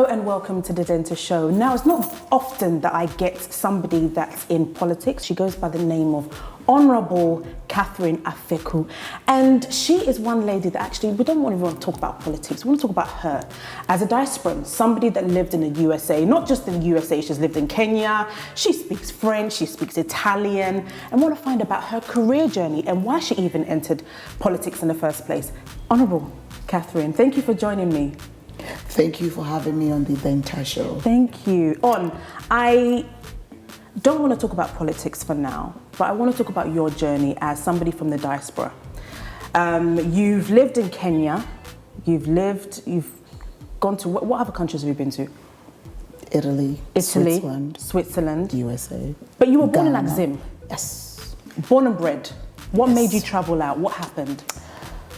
Hello and welcome to the Dentaa Show. Now, it's not often that I get somebody that's in politics. She goes by the name of Honourable Catherine Afeku, and she is one lady that actually, we don't want to talk about politics, we want to talk about her as a diasporan, somebody that lived in the USA, not just in the USA, she's lived in Kenya, she speaks French, she speaks Italian, and want to find about her career journey and why she even entered politics in the first place. Honourable Catherine, thank you for joining me. Thank you for having me on the Dentaa Show. Thank you. I don't want to talk about politics for now, but I want to talk about your journey as somebody from the diaspora. You've lived in Kenya, you've gone to, what other countries have you been to? Italy, Switzerland, USA. But you were born in Axim? Yes. Born and bred. What Yes. made you travel out? What happened?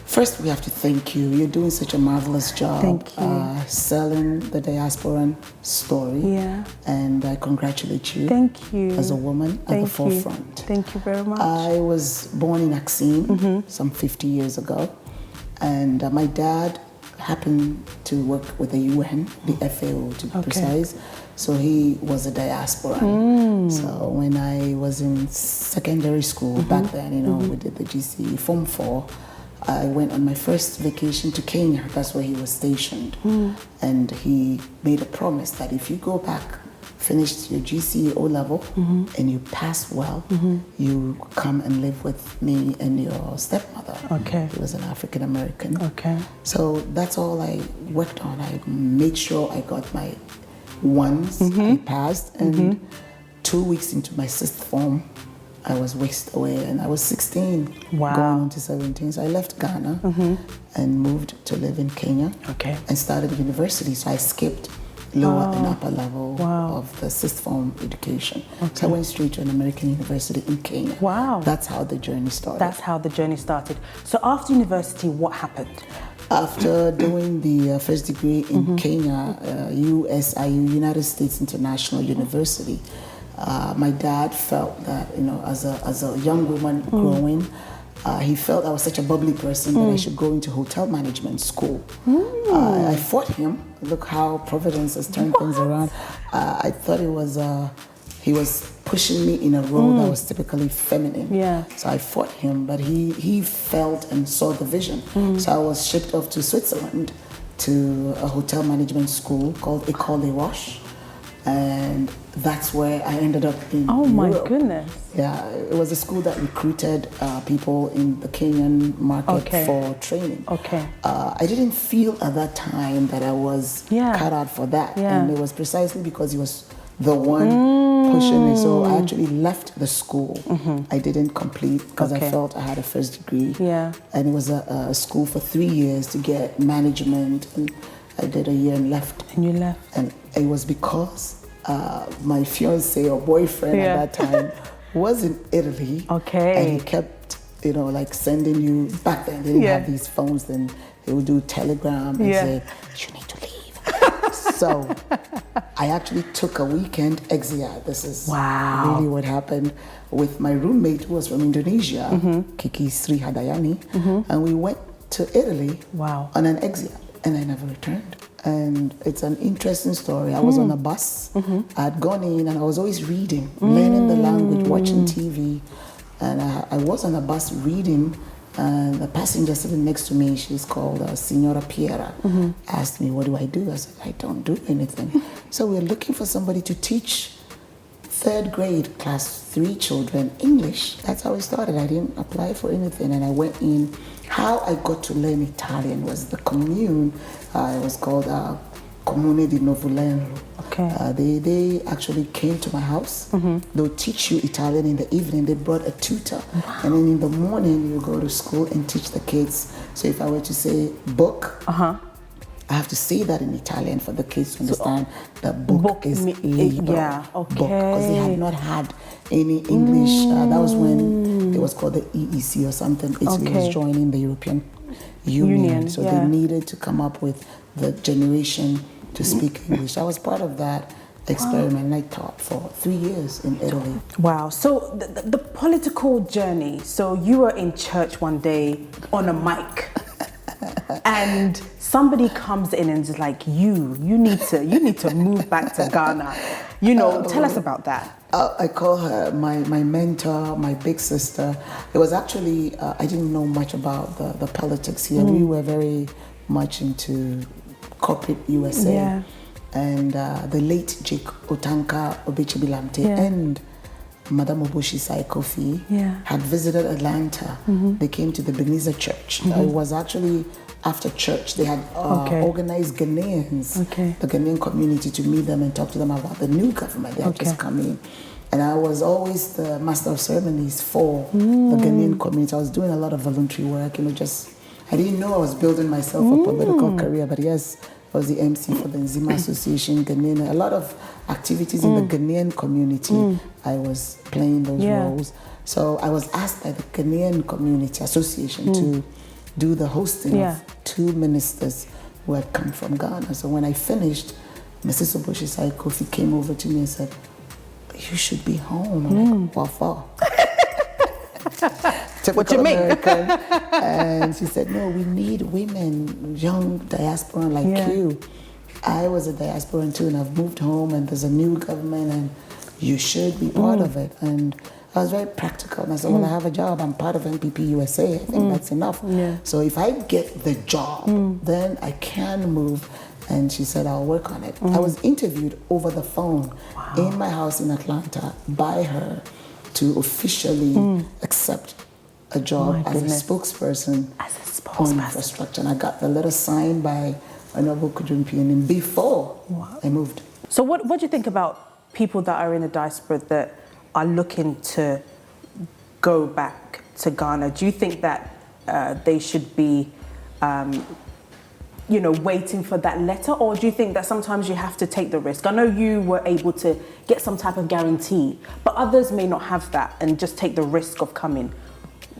First, we have to thank you. You're doing such a marvelous job. Thank you. Selling the diasporan story. Yeah. And I congratulate you. Thank you. As a woman at the forefront. Thank you very much. I was born in Axim some 50 years ago. And my dad happened to work with the UN, the FAO to be precise. So he was a diasporan. So when I was in secondary school, back then, we did the GCE Form 4, I went on my first vacation to Kenya. That's where he was stationed. And he made a promise that if you go back, finish your GCE O level, and you pass well, you come and live with me and your stepmother. Okay. He was an African American. Okay. So that's all I worked on. I made sure I got my ones, I passed, and 2 weeks into my sixth form, I was whisked away, and I was 16, Wow. going on to 17. So I left Ghana and moved to live in Kenya and started university. So I skipped lower and upper level of the sixth form education. So I went straight to an American university in Kenya. Wow. That's how the journey started. That's how the journey started. So after university, what happened? After doing the first degree in Kenya, USIU, United States International University, my dad felt that, as a young woman growing, he felt I was such a bubbly person that I should go into hotel management school. I fought him. Look how Providence has turned things around. I thought he was pushing me in a role that was typically feminine. Yeah. So I fought him, but he felt and saw the vision. So I was shipped off to Switzerland to a hotel management school called École des Roches. And that's where I ended up in Oh my Europe. goodness. Yeah, it was a school that recruited people in the Kenyan market for training. Okay. I didn't feel at that time that I was cut out for that. And it was precisely because he was the one pushing me. So I actually left the school. I didn't complete because I felt I had a first degree. Yeah. And it was a school for 3 years to get management. And I did a year and left. And you left. And it was because my fiance or boyfriend at that time was in Italy. Okay. And he kept, sending you, back then they didn't have these phones, then they would do telegram and say, you need to leave. So I actually took a weekend exit. This is really what happened with my roommate who was from Indonesia, Kiki Sri Hadayani, and we went to Italy on an exit. And I never returned. And it's an interesting story. I was on a bus. I had gone in and I was always reading, learning the language, watching TV. And I was on a bus reading, and the passenger sitting next to me, she's called Signora Piera, asked me, what do I do? I said, I don't do anything. So we're looking for somebody to teach third grade, class 3 children English. That's how it started. I didn't apply for anything, and I went in. How I got to learn Italian was the commune. It was called Comune di Novulenro. Okay. They actually came to my house. They'll teach you Italian in the evening. They brought a tutor. And then in the morning, you go to school and teach the kids. So if I were to say book, I have to say that in Italian for the kids to understand that book is libro. Yeah, Book, because they had not had any English. That was when it was called the EEC or something. Italy was joining the European Union. So they needed to come up with the generation to speak English. I was part of that experiment, and I taught for 3 years in Italy. Wow. So the political journey. So you were in church one day on a mic. and somebody comes in and is like, you need to move back to Ghana. You know, tell us about that. I call her my mentor, my big sister. It was actually, I didn't know much about the politics here. We were very much into corporate USA. Yeah. And the late Jake Otanka Obechibilamte and Madame Oboshi Kofi had visited Atlanta. They came to the Beniza Church. It was actually after church. They had organized Ghanaians, the Ghanaian community, to meet them and talk to them about the new government. They had just come in. And I was always the master of ceremonies for the Ghanaian community. I was doing a lot of voluntary work, you know, I didn't know I was building myself a political career, but yes, I was the MC for the Nzima Association, Ghanaian, a lot of activities in the Ghanaian community. I was playing those roles. So I was asked by the Ghanaian Community Association to do the hosting of 2 ministers who had come from Ghana. So when I finished, Mrs. Oboshi Kofi came over to me and said, "You should be home." I'm like, "What for?" What you mean? And she said, "No, we need women, young diasporan like you." I was a diasporan too, and I've moved home, and there's a new government, and you should be part of it. And I was very practical, and I said, "Well, I have a job. I'm part of NPP USA. I think that's enough. So if I get the job, then I can move." And she said, "I'll work on it." I was interviewed over the phone in my house in Atlanta by her to officially accept a job as a spokesperson on infrastructure. And I got the letter signed by Honorable Kudumpianin before I moved. So what do you think about people that are in the diaspora that are looking to go back to Ghana? Do you think that they should be waiting for that letter, or do you think that sometimes you have to take the risk? I know you were able to get some type of guarantee, but others may not have that and just take the risk of coming.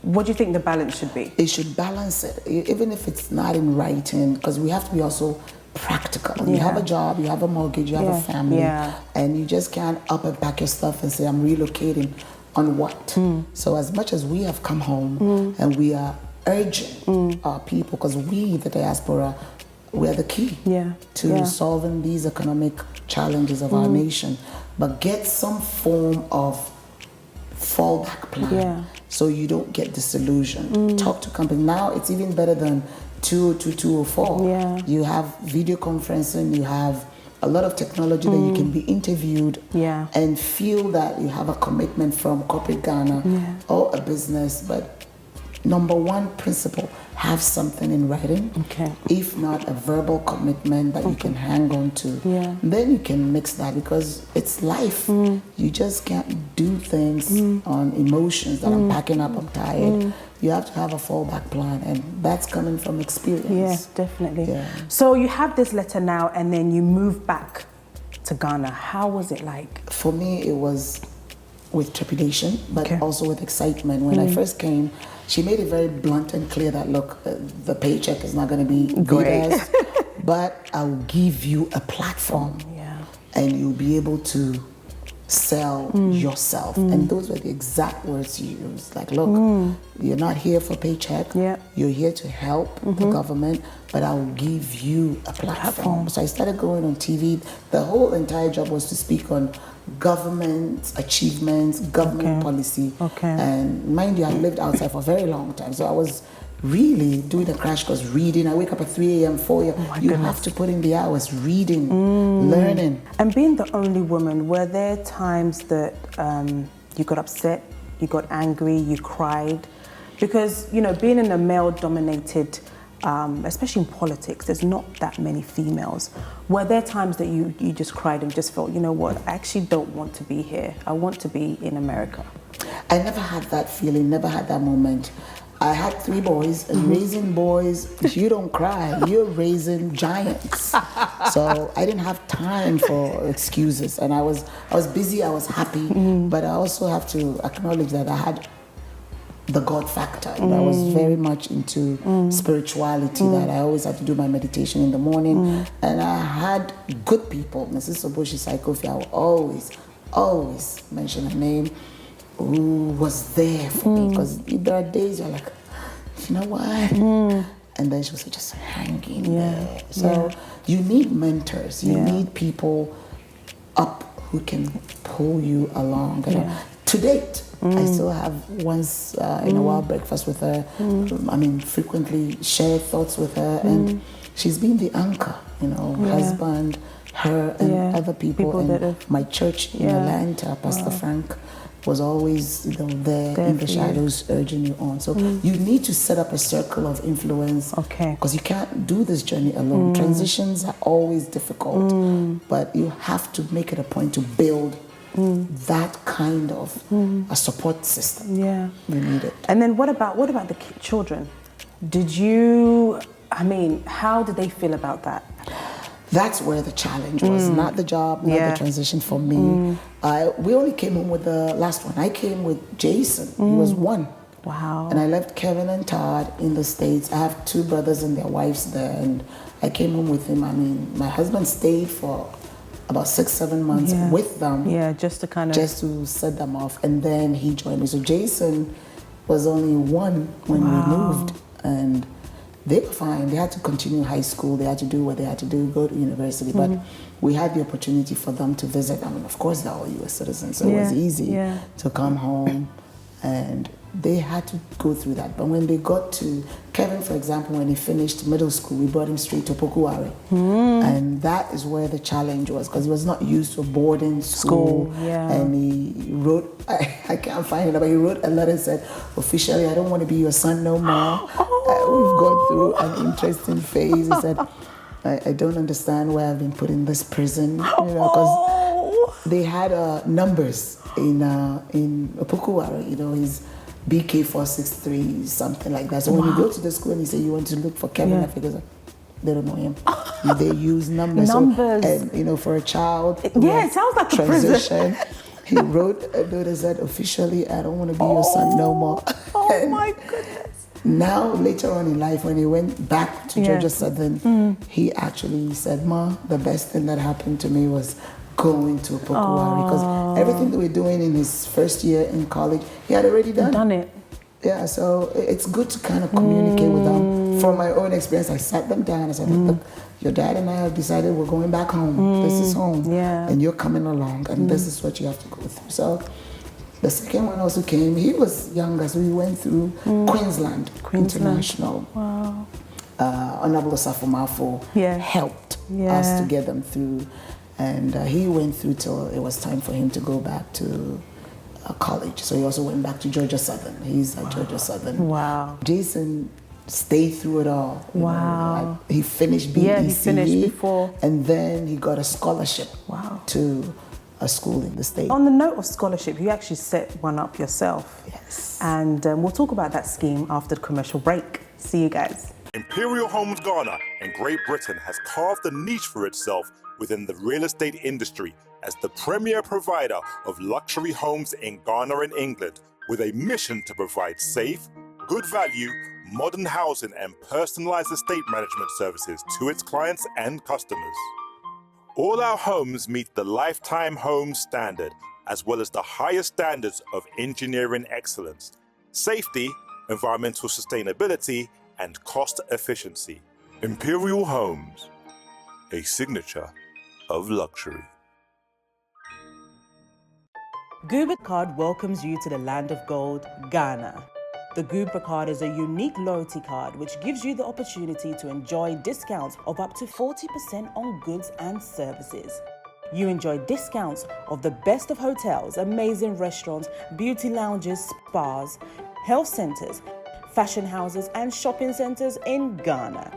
What do you think the balance should be? It should balance it, even if it's not in writing, because we have to be also practical. You have a job, you have a mortgage, you have a family, and you just can't up and pack your stuff and say, "I'm relocating." On what? So as much as we have come home and we are urging our people, because we, the diaspora, we're the key to solving these economic challenges of our nation, but get some form of fallback plan so you don't get disillusioned. Talk to companies. Now it's even better than 202-204. You have video conferencing, you have a lot of technology that you can be interviewed and feel that you have a commitment from corporate Ghana or a business. But number one principle, have something in writing. If not, a verbal commitment that you can hang on to. Then you can mix that, because it's life. You just can't do things on emotions that I'm packing up, I'm tired. You have to have a fallback plan, and that's coming from experience. Yes, definitely. So you have this letter now, and then you move back to Ghana. How was it like? For me, it was with trepidation, but also with excitement. When I first came, she made it very blunt and clear that, look, the paycheck is not going to be great, but I'll give you a platform and you'll be able to sell yourself. And those were the exact words she used. Like, look, you're not here for paycheck. You're here to help the government, but I'll give you a platform. So I started going on TV. The whole entire job was to speak on government achievements, government policy. And mind you, I lived outside for a very long time. So I was really doing the crash course, reading. I wake up at 3 a.m., 4 a.m. You have to put in the hours, reading, learning. And being the only woman, were there times that you got upset, you got angry, you cried? Because, you know, being in a male-dominated, especially in politics, there's not that many females. Were there times that you just cried and just felt, you know what, I actually don't want to be here. I want to be in America? I never had that feeling, never had that moment. I had 3 boys, and raising boys, you don't cry, you're raising giants. So I didn't have time for excuses, and I was busy, I was happy, but I also have to acknowledge that I had the God factor. I was very much into spirituality, that I always had to do my meditation in the morning, and I had good people. Mrs. Oboshi Kofi, I will always mention her name, who was there for me, because there are days you're like, you know what, and then she was just hanging there. So you need mentors. You need people up who can pull you along. To date, I still have once in a while breakfast with her. I mean, frequently share thoughts with her, and she's been the anchor, husband, her, and other people in my church in Atlanta. Pastor Frank was always there in the shadows urging you on. So you need to set up a circle of influence, because you can't do this journey alone. Transitions are always difficult, but you have to make it a point to build that kind of a support system. You need it. And then what about the children? How did they feel about that? That's where the challenge was, not the job, not the transition for me. We only came home with the last one. I came with Jason. He was 1. Wow. And I left Kevin and Todd in the States. I have 2 brothers and their wives there, and I came home with him. My husband stayed for about 6-7 months with them. Just to set them off, and then he joined me. So Jason was only 1 when we moved, and they were fine. They had to continue high school. They had to do what they had to do, go to university. But we had the opportunity for them to visit. Of course, they're all U.S. citizens, so it was easy to come home. And they had to go through that. But when they got to Kevin, for example, when he finished middle school, we brought him straight to Pokuare. And that is where the challenge was, because he was not used to a boarding school. And he wrote, I can't find it, but he wrote a letter and said, officially, I don't want to be your son no more. We've gone through an interesting phase. He said, I don't understand why I've been put in this prison, because they had numbers in Pokuare, his BK463, something like that. So when you go to the school and you say you want to look for Kevin Afeku, they don't know him. They use numbers. So, and for a child, it sounds like transition. He wrote a note that said, officially, I don't want to be your son no more. Oh my goodness. Now, later on in life, when he went back to Georgia Southern, he actually said, Ma, the best thing that happened to me was going to Pokuare, because everything that we're doing in his first year in college, he had already done it. Yeah, so it's good to kind of communicate with them. From my own experience, I sat them down and I said, look, your dad and I have decided we're going back home. This is home. And you're coming along, and this is what you have to go through. So the second one also came. He was younger, so we went through Queensland International. Wow. Honorable Osafo helped us to get them through. And he went through till it was time for him to go back to college. So he also went back to Georgia Southern. He's at Georgia Southern. Wow. Jason stayed through it all. Wow. He finished BEC. He finished before. And then he got a scholarship to a school in the States. On the note of scholarship, you actually set one up yourself. Yes. And we'll talk about that scheme after the commercial break. See you guys. Imperial Homes Ghana and Great Britain has carved a niche for itself within the real estate industry as the premier provider of luxury homes in Ghana and England, with a mission to provide safe, good value, modern housing and personalized estate management services to its clients and customers. All our homes meet the Lifetime Home Standard, as well as the highest standards of engineering excellence, safety, environmental sustainability, and cost efficiency. Imperial Homes, a signature of luxury. Gwira Card welcomes you to the land of gold, Ghana. The Gwira Card is a unique loyalty card which gives you the opportunity to enjoy discounts of up to 40% on goods and services. You enjoy discounts of the best of hotels, amazing restaurants, beauty lounges, spas, health centers, fashion houses and shopping centers in Ghana.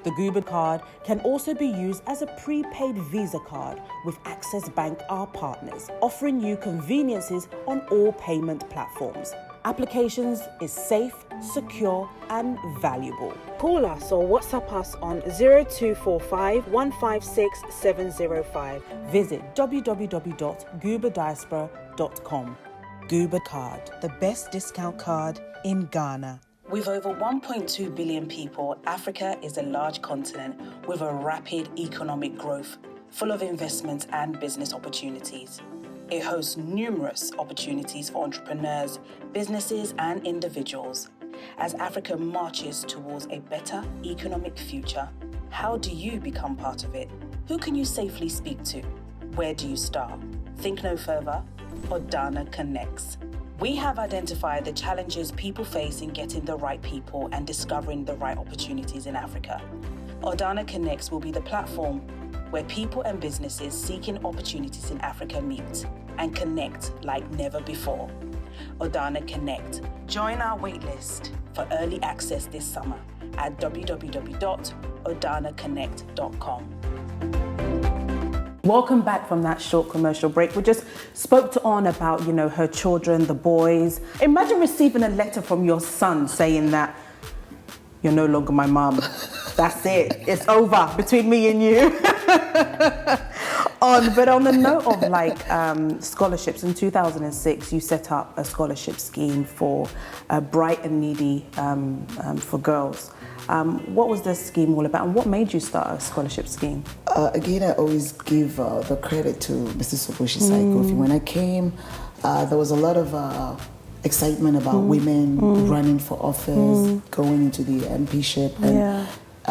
The Gwira Card can also be used as a prepaid Visa card with Access Bank, our partners, offering you conveniences on all payment platforms. Applications is safe, secure and valuable. Call us or WhatsApp us on 0245 156 705. Visit www.gwiradiaspora.com. Gwira Card, the best discount card in Ghana. With over 1.2 billion people, Africa is a large continent with a rapid economic growth, full of investments and business opportunities. It hosts numerous opportunities for entrepreneurs, businesses, and individuals. As Africa marches towards a better economic future, how do you become part of it? Who can you safely speak to? Where do you start? Think no further. Ordana connects. We have identified the challenges people face in getting the right people and discovering the right opportunities in Africa. Ordana Connects will be the platform where people and businesses seeking opportunities in Africa meet and connect like never before. Ordana Connect. Join our waitlist for early access this summer at www.ordanaconnect.com. Welcome back from that short commercial break. We just spoke to On about, her children, the boys. Imagine receiving a letter from your son saying that you're no longer my mom. That's it. It's over between me and you. But on the note of scholarships, in 2006, you set up a scholarship scheme for bright and needy for girls. What was this scheme all about, and what made you start a scholarship scheme? Again, I always give the credit to Mr. Soboshi Saikofi. When I came, there was a lot of excitement about women running for office, going into the MPship. And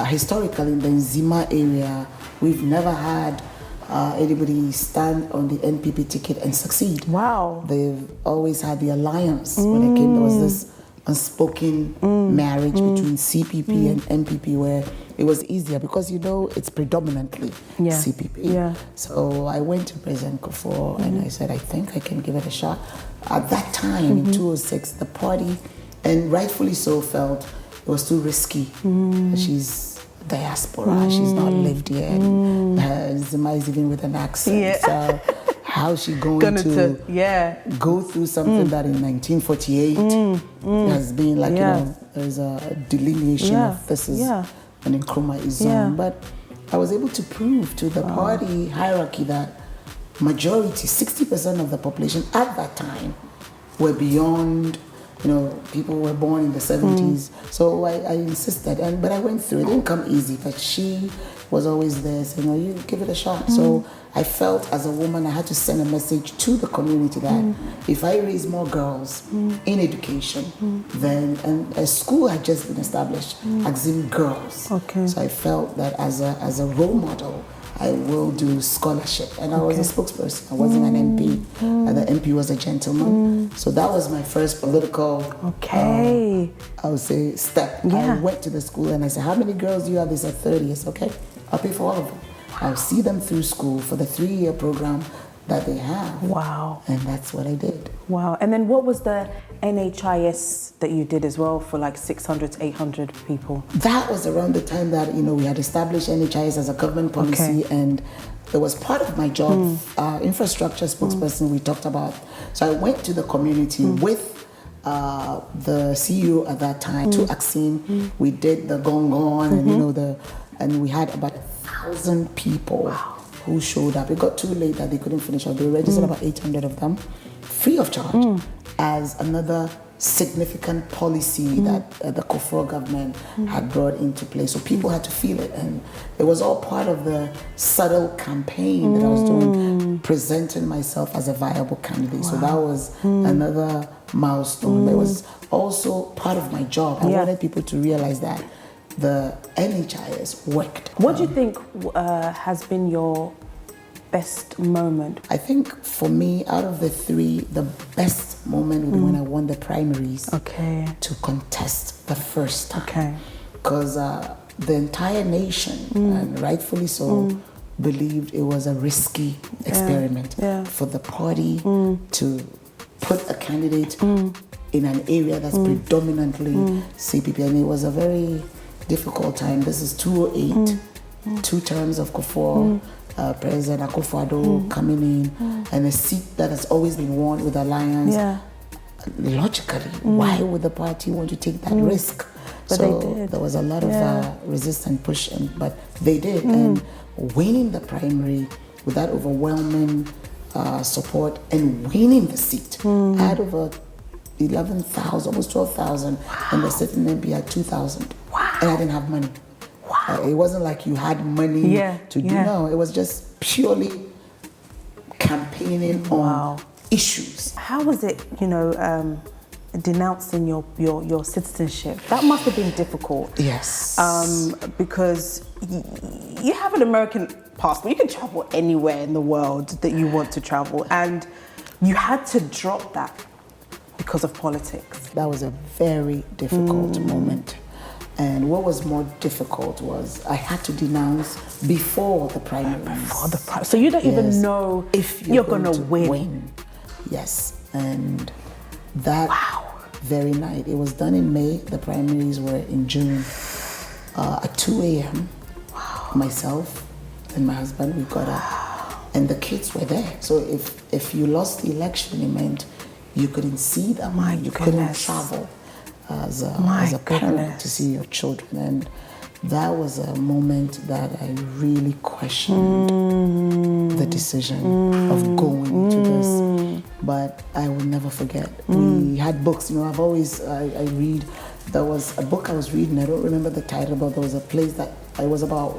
historically, in the Nzima area, we've never had anybody stand on the NPP ticket and succeed. Wow. They've always had the alliance. When I came, there was this unspoken marriage between CPP and MPP where it was easier because it's predominantly CPP. Yeah. So I went to President Kufour and I said, I think I can give it a shot. At that time, in 2006, the party, and rightfully so, felt it was too risky. She's diaspora, she's not lived here. Zima is even with an accent. So how's she going to go through something that in 1948 has been there's a delineation of this is an Nkrumah zone. But I was able to prove to the party hierarchy that majority, 60% of the population at that time were beyond, people were born in the 70s. So I insisted, but I went through it. It didn't come easy, but she was always there saying, you give it a shot. So I felt as a woman I had to send a message to the community that if I raise more girls in education, then, and a school had just been established, Axim Girls. Okay. So I felt that as a role model, I will do scholarship. And I was a spokesperson. I wasn't an MP. And the MP was a gentleman. So that was my first political, I would say, step. I went to the school and I said, how many girls do you have? They said 30. I said, okay, I'll pay for all of them. I'll see them through school for the 3-year program that they have. Wow. And that's what I did. Wow. And then what was the NHIS that you did as well for 600 to 800 people? That was around the time that, we had established NHIS as a government policy, and it was part of my job, infrastructure spokesperson we talked about. So I went to the community with the CEO at that time, to Axim. We did the gong and we had about 1,000 people who showed up. It got too late that they couldn't finish up. They registered about 800 of them, free of charge, as another significant policy that the Kufour government had brought into place. So people had to feel it, and it was all part of the subtle campaign that I was doing, presenting myself as a viable candidate. So that was another milestone. It was also part of my job. I wanted people to realize that the NHIS worked. What do you think has been your best moment? I think for me, out of the three, the best moment would be when I won the primaries to contest the first time. Because the entire nation, and rightfully so, believed it was a risky experiment for the party to put a candidate in an area that's predominantly CPP. And it was a very difficult time. This is 2008, 2 terms of Kufour, President Akufo-Addo coming in, and a seat that has always been won with Alliance. Logically, why would the party want to take that risk? But so they did. There was a lot of resistance push, but they did. And winning the primary with that overwhelming support and winning the seat out of 11,000, almost 12,000, and the sitting MP had 2,000. And I didn't have money. It wasn't like you had money to do. No, it was just purely campaigning on issues. How was it, denouncing your citizenship. That must have been difficult. Yes. Because you have an American passport. You can travel anywhere in the world that you want to travel, and you had to drop that because of politics. That was a very difficult moment. And what was more difficult was I had to denounce before the primaries. So you don't even know if you're going to win. Yes. And that very night, it was done in May, the primaries were in June. At 2 a.m., myself and my husband, we got up, and the kids were there. So if you lost the election, it meant you couldn't see them, you couldn't travel as a parent to see your children. And that was a moment that I really questioned the decision of going to this. But I will never forget. We had books, I've always, I read. There was a book I was reading, I don't remember the title, but there was a place that it was about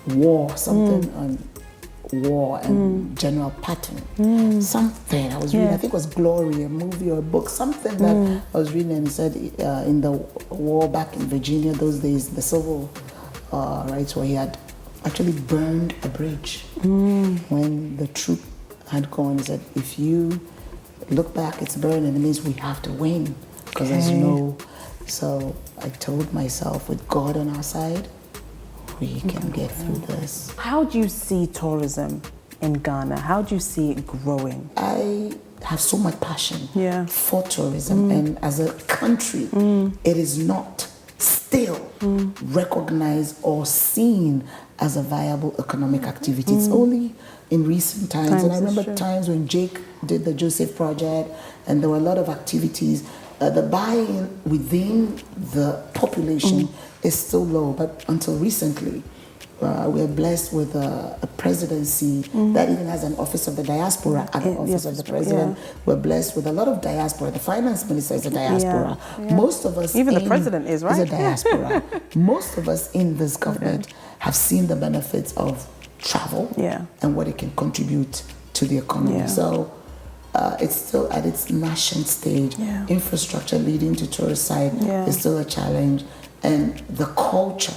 war, something on war and General Patton. Something I was reading, I think it was Glory, a movie or a book, something that I was reading, and it said in the war back in Virginia those days, the civil rights war, he had actually burned a bridge. When the troop had gone, he said, if you look back, it's burning, it means we have to win. Because as you know, so I told myself, with God on our side, we can get through this. How do you see tourism in Ghana? How do you see it growing? I have so much passion for tourism, and as a country, it is not still recognized or seen as a viable economic activity. It's only in recent times, and I remember times when Jake did the Joseph Project, and there were a lot of activities. The buy-in within the population is still low, but until recently, we are blessed with a presidency that even has an office of the diaspora at the office of the president. We're blessed with a lot of diaspora. The finance minister is a diaspora. Most of us, even the president is, right? Is a diaspora. Most of us in this government have seen the benefits of travel and what it can contribute to the economy. So it's still at its nascent stage. Infrastructure leading to tourist side is still a challenge, and the culture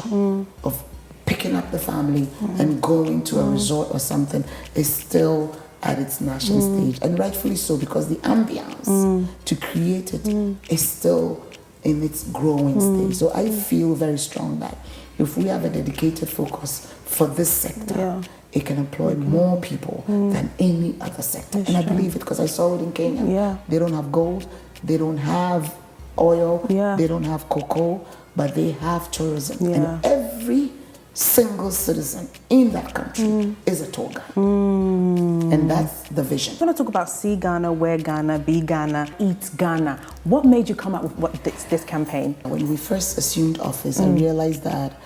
of picking up the family and going to a resort or something is still at its nascent stage, and rightfully so, because the ambience to create it is still in its growing stage. So I feel very strong that if we have a dedicated focus for this sector, it can employ more people than any other sector. And I believe it because I saw it in Kenya. They don't have gold, they don't have oil, they don't have cocoa, but they have tourism. And every single citizen in that country is a tour guide. And that's the vision. I want to talk about See Ghana, Wear Ghana, Be Ghana, Eat Ghana. What made you come up with this campaign? When we first assumed office, I realized that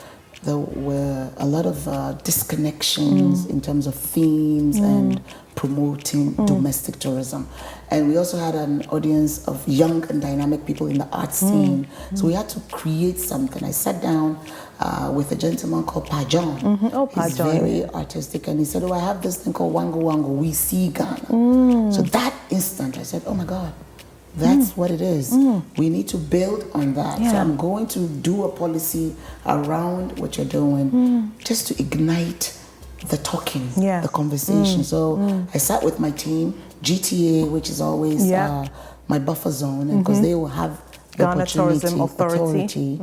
there were a lot of disconnections in terms of themes and promoting domestic tourism. And we also had an audience of young and dynamic people in the art scene. So we had to create something. I sat down with a gentleman called Pajon. He's very artistic, and he said, I have this thing called Wango Wango, We See Ghana. So that instant, I said, oh my God, that's what it is. We need to build on that. So I'm going to do a policy around what you're doing just to ignite the talking, the conversation. So I sat with my team, GTA, which is always my buffer zone, and because they will have the Ghana Tourism Authority.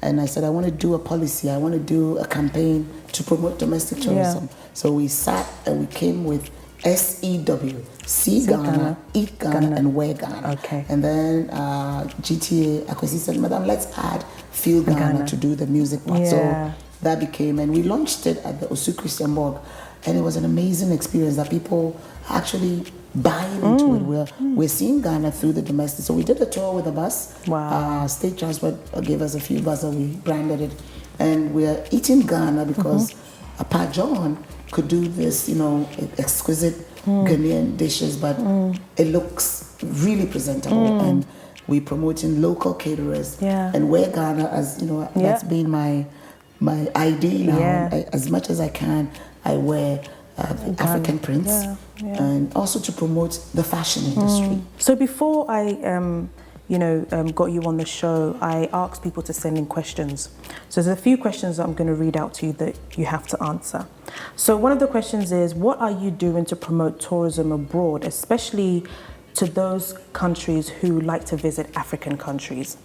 And I said, I want to do a policy, I want to do a campaign to promote domestic tourism. So we sat and we came with SEW, See Ghana, Eat Ghana, and Wear Ghana. And then GTA Akwesi said, Madam, let's add Feel Ghana to do the music part. So that became, and we launched it at the Osu Christian Borg, and it was an amazing experience that people actually buying into it. We're seeing Ghana through the domestic. So we did a tour with a bus. State Transport gave us a few buses, we branded it, and we're eating Ghana because Pajon could do this, exquisite Ghanaian dishes, but it looks really presentable. And we're promoting local caterers and Wear Ghana, as that's been my ID now. As much as I can, I wear African prints, and also to promote the fashion industry. So before I got you on the show, I asked people to send in questions. So there's a few questions that I'm going to read out to you that you have to answer. So one of the questions is, what are you doing to promote tourism abroad, especially to those countries who like to visit African countries?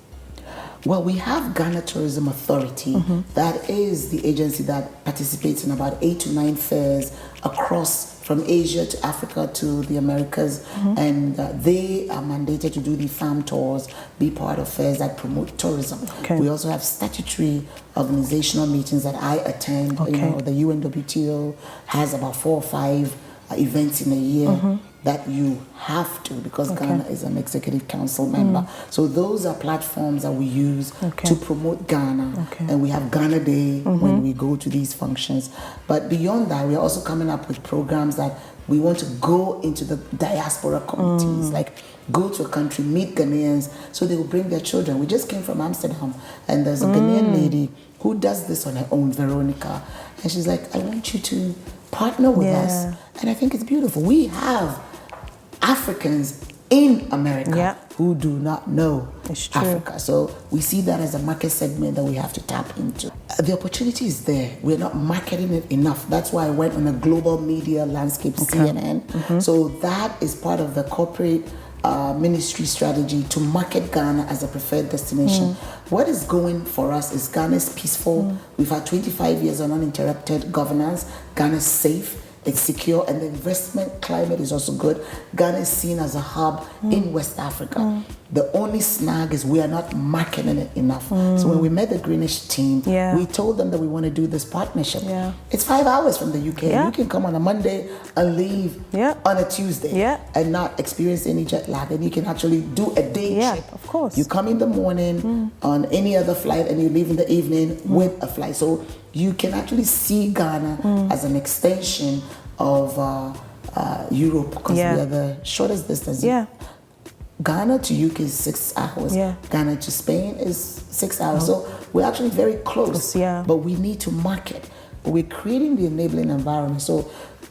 Well, we have Ghana Tourism Authority. That is the agency that participates in about 8 to 9 fairs across from Asia to Africa to the Americas, and they are mandated to do the farm tours, be part of fairs that promote tourism. Okay. We also have statutory organizational meetings that I attend. Okay. The UNWTO has about 4 or 5 events in a year that you have to, because Ghana is an executive council member. So those are platforms that we use to promote Ghana. And we have Ghana Day when we go to these functions. But beyond that, we are also coming up with programs that we want to go into the diaspora communities, like go to a country, meet Ghanaians, so they will bring their children. We just came from Amsterdam, and there's a Ghanaian lady who does this on her own, Veronica, and she's like, I want you to partner with us. And I think it's beautiful. We have Africans in America who do not know Africa. So we see that as a market segment that we have to tap into. The opportunity is there. We're not marketing it enough. That's why I went on a global media landscape, CNN. So that is part of the corporate ministry strategy to market Ghana as a preferred destination. What is going for us is Ghana is peaceful. We've had 25 years of uninterrupted governance. Ghana is safe. It's secure, and the investment climate is also good. Ghana is seen as a hub in West Africa. The only snag is we are not marketing it enough. So when we met the Greenish team, we told them that we want to do this partnership. It's 5 hours from the UK. You can come on a Monday and leave on a Tuesday and not experience any jet lag. And you can actually do a day trip. Of course. You come in the morning on any other flight, and you leave in the evening with a flight. So you can actually see Ghana as an extension of Europe, because we are the shortest distance. Ghana to UK is 6 hours. Ghana to Spain is 6 hours. So we're actually very close. But we need to market. We're creating the enabling environment. So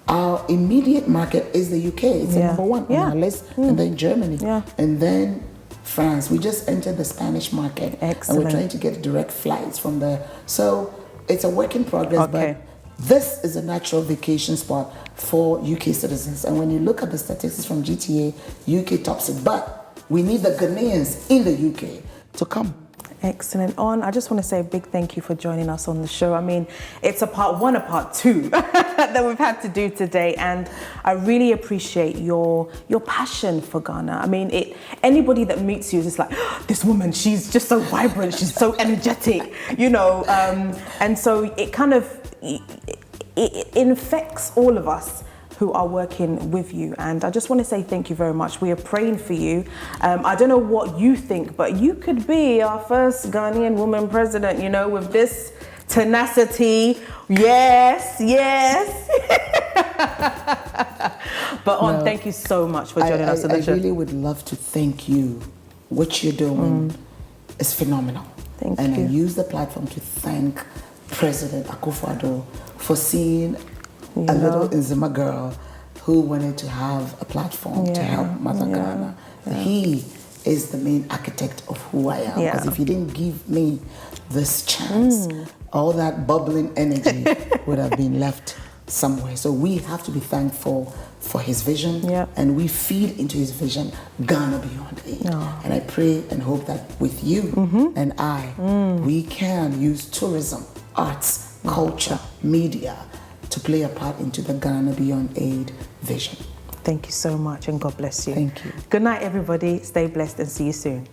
our immediate market is the UK. It's the number one on our list. And then Germany. And then France. We just entered the Spanish market. And we're trying to get direct flights from there. So it's a work in progress, but this is a natural vacation spot for UK citizens. And when you look at the statistics from GTA, UK tops it. But we need the Ghanaians in the UK to come. Excellent. I just want to say a big thank you for joining us on the show. I mean, it's a part 1 and part 2 that we've had to do today, and I really appreciate your passion for Ghana. I mean, anybody that meets you is just like, oh, this woman, she's just so vibrant, she's so energetic, and so it kind of it infects all of us who are working with you. And I just want to say thank you very much. We are praying for you. I don't know what you think, but you could be our first Ghanaian woman president, with this tenacity. Yes. But thank you so much for joining us on the show. I really would love to thank you. What you're doing is phenomenal. Thank you. And I use the platform to thank President Akuffo-Addo for seeing a little Nzima girl who wanted to have a platform to help Mother Ghana. He is the main architect of who I am. Because if he didn't give me this chance, all that bubbling energy would have been left somewhere. So we have to be thankful for his vision, and we feed into his vision, Ghana Beyond Aid. And I pray and hope that with you and I, we can use tourism, arts, culture, media, to play a part into the Ghana Beyond Aid vision. Thank you so much, and God bless you. Thank you. Good night, everybody. Stay blessed and see you soon.